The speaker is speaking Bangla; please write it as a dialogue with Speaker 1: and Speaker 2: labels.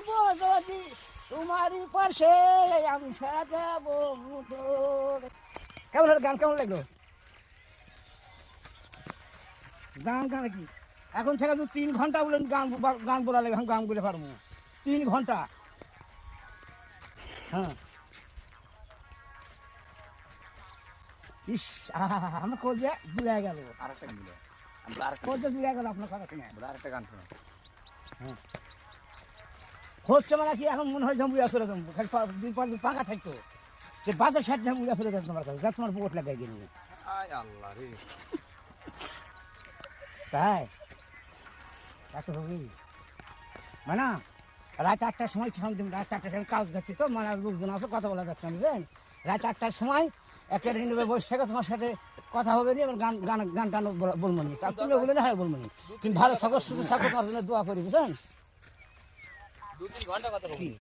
Speaker 1: থাকবো যদি তোমারই পাশে আমি সাজাবো মোটর। কেমন হলো গান, কেমন লাগলো গান? গান কি এখন থেকে তো 3 ঘন্টা বলেন গান, গান বলা লাগে, এখন গান বলে পারবো 3 ঘন্টা। হ্যাঁ ইস আমার কোজে জুড়ে গেল,
Speaker 2: আরেকটা গান দিলো,
Speaker 1: কোজে জুড়ে গেল আপনার কথা শুনে।
Speaker 2: আরেকটা গান শোনো।
Speaker 1: হ্যাঁ হচ্ছে মানে কি এখন মনে হয় জম্বু আসলে জম্বু খালি 2-5 দিন পাকা থাকতো যে বাজার সাথে জম্বু আসলে যেত তোমার কাছে, যা তোমার বুট লাগাই গেল।
Speaker 2: আয় আল্লাহ রে,
Speaker 1: তাই এত হবে মানে রাত 8টার সময়, রাত 4টার সময় কাজ যাচ্ছি তো, মানে লোকজন আছে কথা বলা যাচ্ছে না, বুঝলেন? রাত 8টার সময় একটা রিনিবে বসে থেকে তোমার সাথে কথা হবে নি, এবার গান গান গান টান বলবো নি, তার তুমি বলে না হয় বলবো নি। তুমি ভালো থাকো, সুস্থ থাকো, তোমার জন্য দোয়া করি, বুঝলেন?
Speaker 2: 2-3 ঘন্টা কথা বলবো।